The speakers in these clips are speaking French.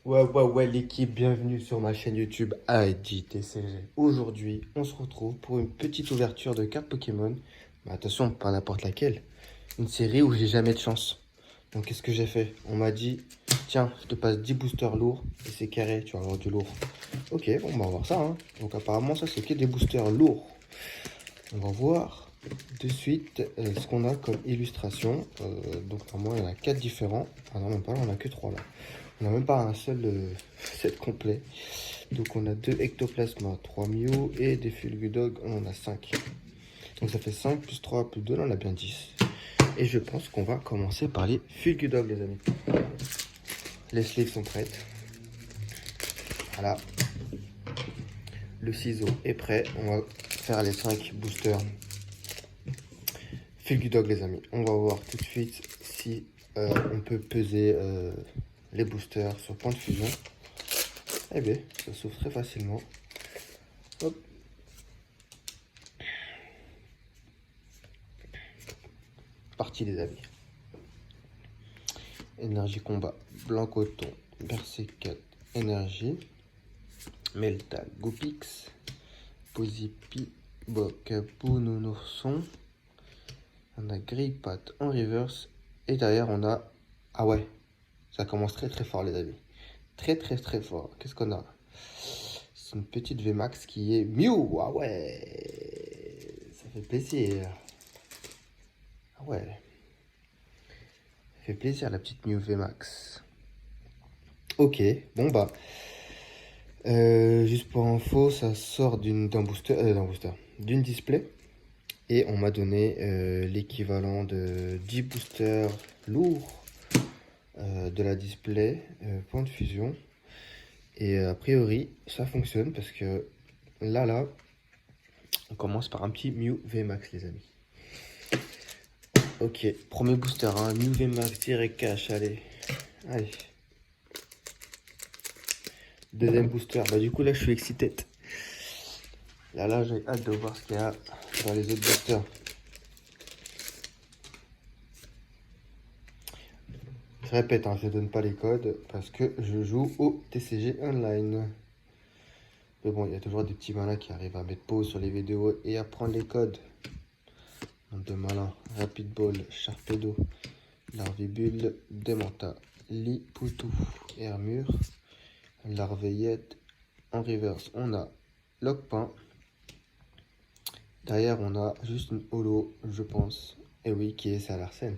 Ouais, l'équipe, bienvenue sur ma chaîne YouTube IDTCG. Aujourd'hui, on se retrouve pour une petite ouverture de cartes Pokémon. Mais attention, pas n'importe laquelle. Une série où j'ai jamais de chance. Donc, qu'est-ce que j'ai fait? On m'a dit, tiens, je te passe 10 boosters lourds et c'est carré, tu vas avoir du lourd. Ok, bon, bah, on va voir ça, hein. Donc, apparemment, ça, c'est que des boosters lourds. On va voir de suite ce qu'on a comme illustration. Donc, normalement, il y en a 4 différents. Ah non, même pas, on en a que 3 là. On n'a même pas un seul set complet. Donc on a 2 ectoplasma, 3 Mew et des Fulgudog, on en a 5. Donc ça fait 5 plus 3 plus 2, là on a bien 10. Et je pense qu'on va commencer par les Fulgudog les amis. Les sleeves sont prêtes. Voilà. Le ciseau est prêt. On va faire les 5 boosters Fulgudog les amis. On va voir tout de suite si on peut peser les boosters sur point de fusion. Eh bien, ça s'ouvre très facilement. Hop. Parti les amis. Énergie combat, blanc coton, Berserker, énergie, Melta, Goopix, Pozipi, Bokapou, Nounourson. On a Greypat en reverse. Et derrière on a... Ah ouais, ça commence très très fort les amis. Très fort. Qu'est-ce qu'on a? C'est une petite VMAX qui est Mew. Ah ouais, ça fait plaisir. Ah ouais. Ça fait plaisir la petite Mew VMAX. Ok, bon bah... juste pour info, ça sort d'un booster, d'une display. Et on m'a donné l'équivalent de 10 boosters lourds de la display, point de fusion. Et a priori, ça fonctionne parce que là, on commence par un petit Mew VMAX, les amis. Ok, premier booster, hein, Mew VMAX direct cash, allez. Deuxième booster, bah du coup là je suis excité. Là j'ai hâte de voir ce qu'il y a dans les autres boosters. Je répète, hein, je ne donne pas les codes parce que je joue au TCG Online. Mais bon, il y a toujours des petits malins qui arrivent à mettre pause sur les vidéos et à prendre les codes. De malins, Rapid Ball, Sharpedo, Larvibule, Demanta, Liputu, Hermure, Larveillette. En reverse, on a Lockpain. Derrière, on a juste une holo, je pense. Et oui, qui est Salarsen.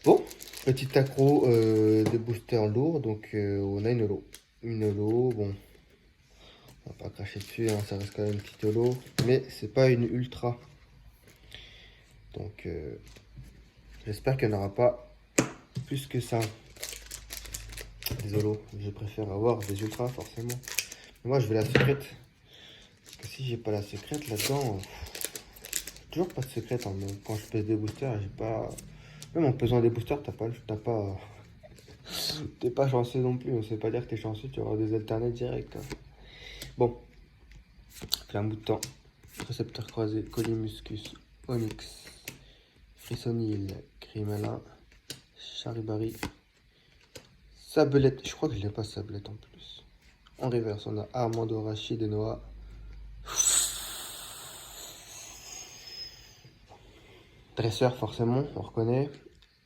Bon, petit accro de booster lourd. Donc, on a une holo. Une holo, bon, on va pas cracher dessus, hein, ça reste quand même une petite holo. Mais c'est pas une ultra. Donc, j'espère qu'il n'y en aura pas plus que ça. Désolé, je préfère avoir des ultras forcément. Mais moi, je veux la secrète. Parce que si j'ai pas la secrète là-dedans, toujours pas de secrète. Hein, quand je pèse des boosters, j'ai pas. Même en pesant des boosters, t'es pas chanceux non plus. On sait pas dire que t'es chanceux, tu vas avoir des alternates directs. Hein. Bon, fait un bout de temps. Récepteur croisé, Colimuscus, Onyx, Frissonil, Grimala, Charibari, Sablette. Je crois que je l'ai pas Sablette en plus. En reverse, on a Armando, Rachid et Noah. Dresseur, forcément, on reconnaît.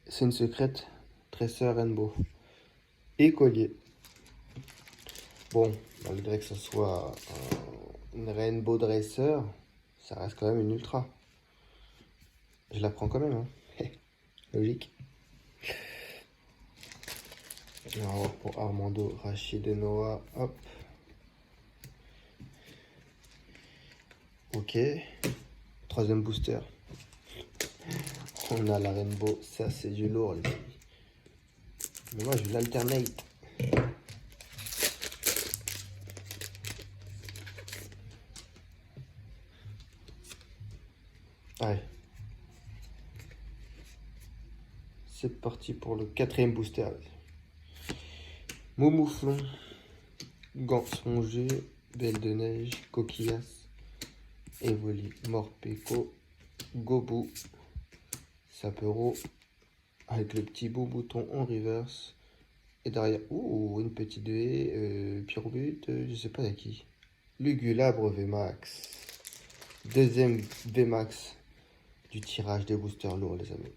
C'est une secrète. Dresseur Rainbow. Et collier. Bon, malgré que ce soit une Rainbow Dresseur, ça reste quand même une ultra. Je la prends quand même, hein. Logique. Alors pour Armando, Rachid et Noah, hop. Ok. Troisième booster. On a la Rainbow, ça c'est du lourd les amis. Mais moi je veux l'alternate. Allez. C'est parti pour le quatrième booster. Momouflon, Gant Songé, Belle de Neige, Coquillas, Evoli, Morpeko, Gobu, Sapero, avec le petit beau bouton en reverse, Et derrière, ouh, une petite V, Pyrobut, je sais pas à qui. Lugulabre VMAX. Deuxième VMAX du tirage des boosters lourds, les amis.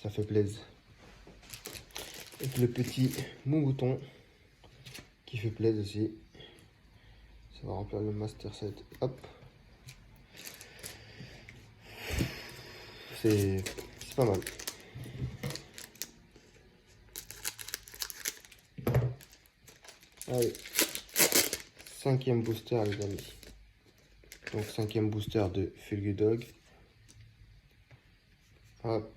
Ça fait plaisir. Et le petit mouton qui fait plaisir aussi. Ça va remplir le master set. Hop. C'est pas mal. Allez. Cinquième booster, les amis. Donc, cinquième booster de Fulgudog. Hop.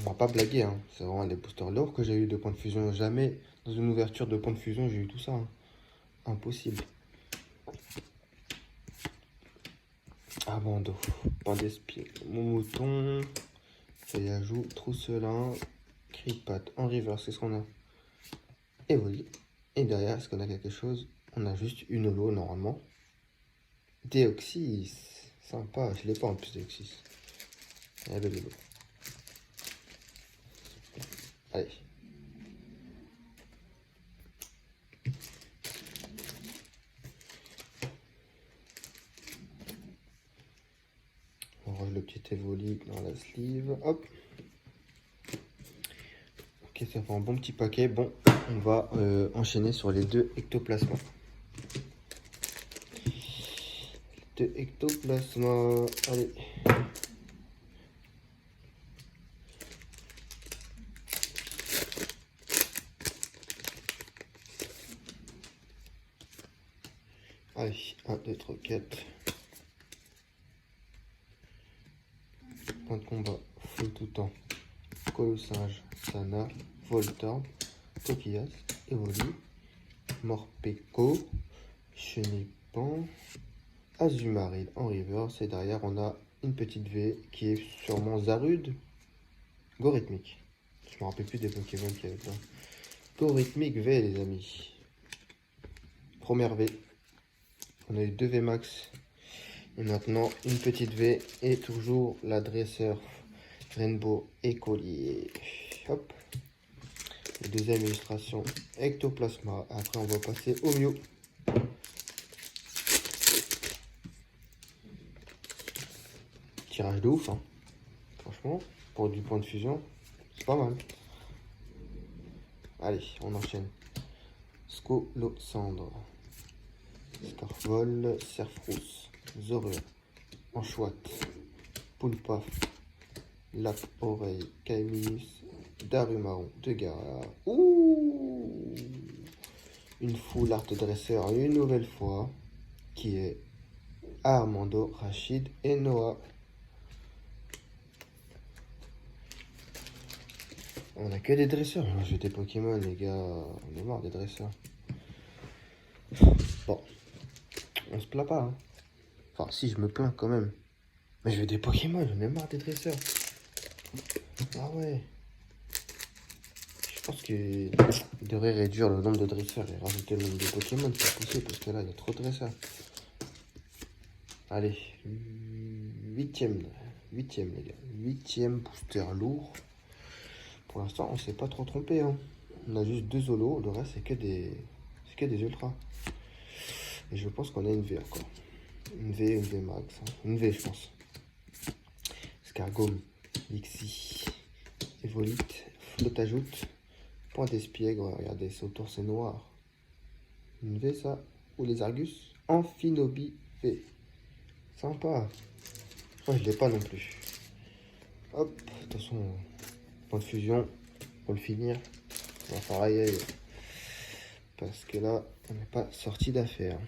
On va pas blaguer, hein. C'est vraiment des boosters lourds que j'ai eu de points de fusion. Jamais dans une ouverture de points de fusion, j'ai eu tout ça. Hein. Impossible. Abando, pain d'espiègle, mon mouton, Feuillajout, Trousselin, Cripat, en river, c'est ce qu'on a. Et oui. Et derrière, est-ce qu'on a quelque chose? On a juste une holo normalement. Déoxys, sympa, je l'ai pas en plus Déoxys. Allez, belle holo. Allez. On range le petit évoli dans la sleeve. Hop. Ok, ça fait un bon petit paquet. Bon, on va enchaîner sur les deux ectoplasmas. Deux ectoplasmas. Allez. Allez, 1, 2, 3, 4. Point de combat, feu tout temps. Colossinge, Sana, Voltorb, Coquillas, Evoli, Morpeko, Chenipan, Azumarill en reverse. Et derrière, on a une petite V qui est sûrement Zarude. Gorithmique. Je me rappelle plus des Pokémon qu'il y avait là. Gorithmique V, les amis. Première V. On a eu 2 V max. Et maintenant, une petite V. Et toujours la dresseur Rainbow Écolier. Hop. Et deuxième illustration, ectoplasma. Après, on va passer au Mew. Tirage de ouf, hein. Franchement, pour du point de fusion, c'est pas mal. Allez, on enchaîne. Scolosandre, Scarfol, Serfrousse, Zorua, Anchouette, Poulpaf, Lap Oreille, Caeminus, Darumaron, Degara. Ouh, une full art dresseur une nouvelle fois qui est Armando, Rachid et Noah. On a que des dresseurs. Moi, j'ai des Pokémon, les gars. On est mort des dresseurs. Bon, on se plaint pas. Hein. Enfin, si, je me plains quand même. Mais je veux des Pokémon, j'en ai marre des dresseurs. Ah ouais. Je pense qu'il devrait réduire le nombre de dresseurs et rajouter le nombre de Pokémon pour pousser, parce que là, il y a trop de dresseurs. Allez, huitième les gars. Huitième booster lourd. Pour l'instant, on s'est pas trop trompé. Hein. On a juste 2 Zolos, le reste, c'est que des ultras. Et je pense qu'on a une V encore. Une V max. Hein. Une V, je pense. Scargome, Lixie, Evolite, Flottajoute, Point d'Espiègle. Regardez, c'est autour, c'est noir. Une V, ça. Ou les Argus. Amphinobi V. Sympa. Moi, je l'ai pas non plus. Hop, de toute façon, point de fusion, pour le finir, on va faire aïe. Parce que là, on n'est pas sorti d'affaire.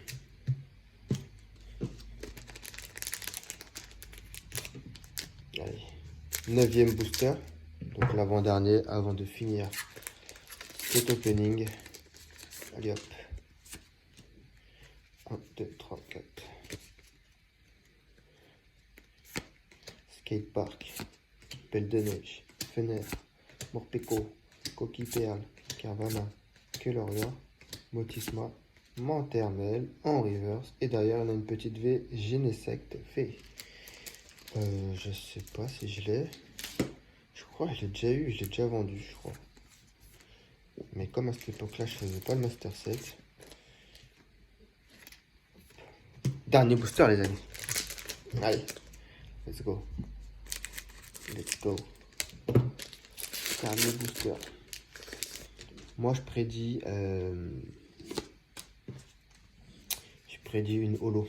Allez, 9e booster. Donc l'avant-dernier, avant de finir cet opening. Allez hop. 1, 2, 3, 4. Skatepark, Belle de Neige, Fenêtre, Morpeko, Coquille Perle, Carvana, Keloria, Motisma, Manternel en reverse. Et derrière, on a une petite V Genesect fait. Je sais pas si je l'ai. Je crois que je l'ai déjà eu, je l'ai déjà vendu, je crois. Mais comme à cette époque-là, je faisais pas le Master 7. Dernier booster, les amis. Allez, let's go. Let's go. Dernier booster. Moi, je prédis une holo.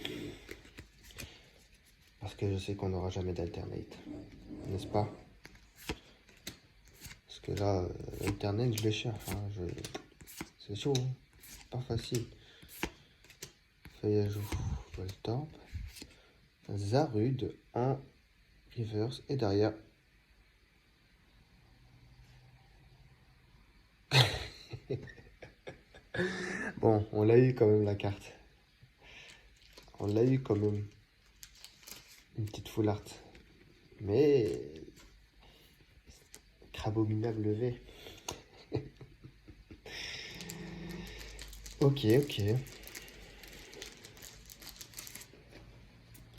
Parce que je sais qu'on n'aura jamais d'alternate. N'est-ce pas? Parce que là, l'alternate, je le cherche. Hein. C'est chaud. Hein. Pas facile. Feuillage au Voltorb. Zarude en reverse. Et derrière. Bon, on l'a eu quand même la carte. On l'a eu quand même. Une petite full art. Mais... Crabominable levé. Ok.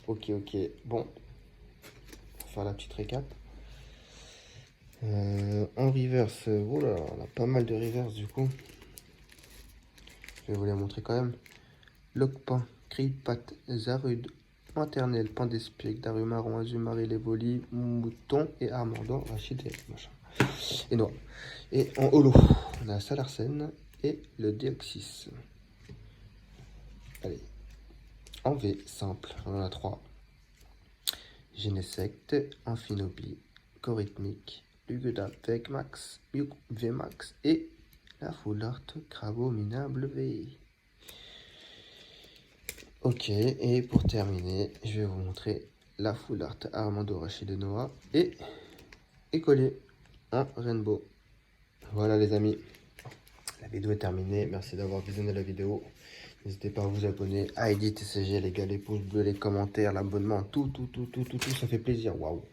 Ok. Bon. On va faire la petite récap. En reverse. Oula, on a pas mal de reverse du coup. Je vais vous les montrer quand même. Lockpan, Kripat, Zarude, Internel, Pandespiègue, Darumaron, Azumarill, Lévoli, Mouton et Armandor, Rachid et machin. Et noir. Et en holo, on a Salarsen et le Deoxys. Allez. En V, simple, on en a 3. Genesect, Amphinobi, Corythmique, Luguda, Vmax, Vmax et la full art Crabominable V. Ok, et pour terminer, je vais vous montrer la full art Armando Rachid Noah et Écolier en Rainbow. Voilà les amis, la vidéo est terminée. Merci d'avoir visionné la vidéo. N'hésitez pas à vous abonner, à ID TCG, les gars, les pouces bleus, les commentaires, l'abonnement, tout, ça fait plaisir. Waouh.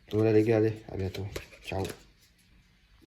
Donc là les gars, allez, à bientôt. Ciao.